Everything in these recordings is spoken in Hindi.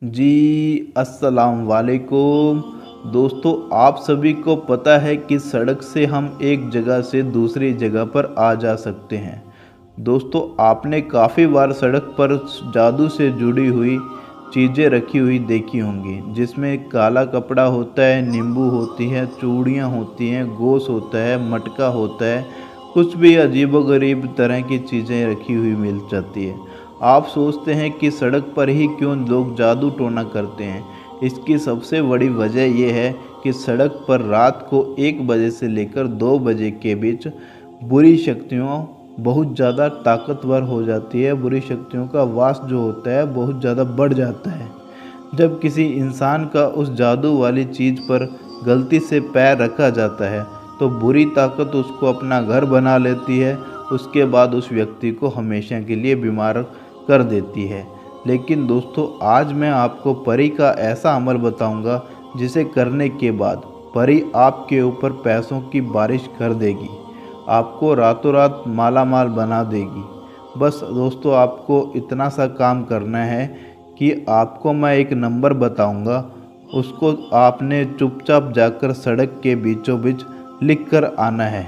जी, अस्सलाम वालेकुम। दोस्तों, आप सभी को पता है कि सड़क से हम एक जगह से दूसरी जगह पर आ जा सकते हैं। दोस्तों, आपने काफ़ी बार सड़क पर जादू से जुड़ी हुई चीज़ें रखी हुई देखी होंगी, जिसमें काला कपड़ा होता है, नींबू होती है, चूड़ियाँ होती हैं, गोश्त होता है, मटका होता है, कुछ भी अजीबो-गरीब तरह की चीज़ें रखी हुई मिल जाती है। आप सोचते हैं कि सड़क पर ही क्यों लोग जादू टोना करते हैं। इसकी सबसे बड़ी वजह यह है कि सड़क पर रात को 1 बजे से लेकर 2 बजे के बीच बुरी शक्तियों बहुत ज़्यादा ताकतवर हो जाती है। बुरी शक्तियों का वास जो होता है बहुत ज़्यादा बढ़ जाता है। जब किसी इंसान का उस जादू वाली चीज़ पर गलती से पैर रखा जाता है तो बुरी ताकत उसको अपना घर बना लेती है। उसके बाद उस व्यक्ति को हमेशा के लिए बीमार कर देती है। लेकिन दोस्तों, आज मैं आपको परी का ऐसा अमल बताऊंगा जिसे करने के बाद परी आपके ऊपर पैसों की बारिश कर देगी, आपको रातों रात माला माल बना देगी। बस दोस्तों, आपको इतना सा काम करना है कि आपको मैं एक नंबर बताऊंगा, उसको आपने चुपचाप जाकर सड़क के बीचों बीच लिख कर आना है।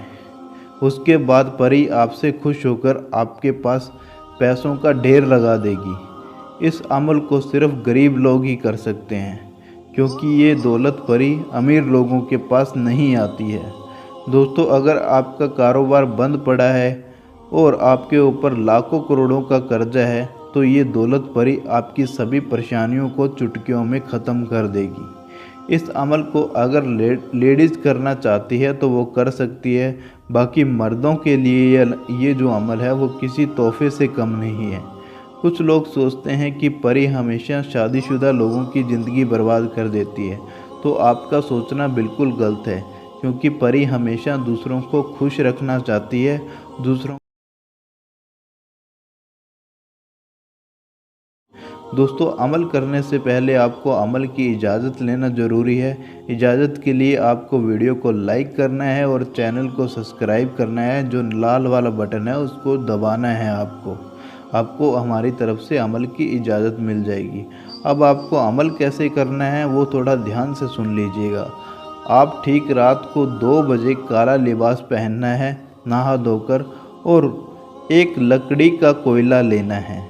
उसके बाद परी आपसे खुश होकर आपके पास पैसों का ढेर लगा देगी। इस अमल को सिर्फ गरीब लोग ही कर सकते हैं, क्योंकि ये दौलत परी अमीर लोगों के पास नहीं आती है। दोस्तों, अगर आपका कारोबार बंद पड़ा है और आपके ऊपर लाखों करोड़ों का कर्जा है तो ये दौलत परी आपकी सभी परेशानियों को चुटकियों में ख़त्म कर देगी। इस अमल को अगर लेडीज़ करना चाहती है तो वो कर सकती है। बाकी मर्दों के लिए ये जो अमल है वो किसी तोहफे से कम नहीं है। कुछ लोग सोचते हैं कि परी हमेशा शादीशुदा लोगों की ज़िंदगी बर्बाद कर देती है, तो आपका सोचना बिल्कुल गलत है, क्योंकि परी हमेशा दूसरों को खुश रखना चाहती है। दूसरों दोस्तों, अमल करने से पहले आपको अमल की इजाज़त लेना ज़रूरी है। इजाज़त के लिए आपको वीडियो को लाइक करना है और चैनल को सब्सक्राइब करना है। जो लाल वाला बटन है उसको दबाना है आपको हमारी तरफ से अमल की इजाज़त मिल जाएगी। अब आपको अमल कैसे करना है वो थोड़ा ध्यान से सुन लीजिएगा। आप ठीक रात को 2 बजे काला लिबास पहनना है, नहा धोकर, और एक लकड़ी का कोयला लेना है।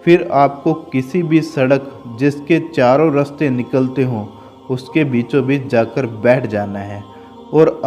फिर आपको किसी भी सड़क जिसके चारों रास्ते निकलते हों उसके बीचों बीच जाकर बैठ जाना है और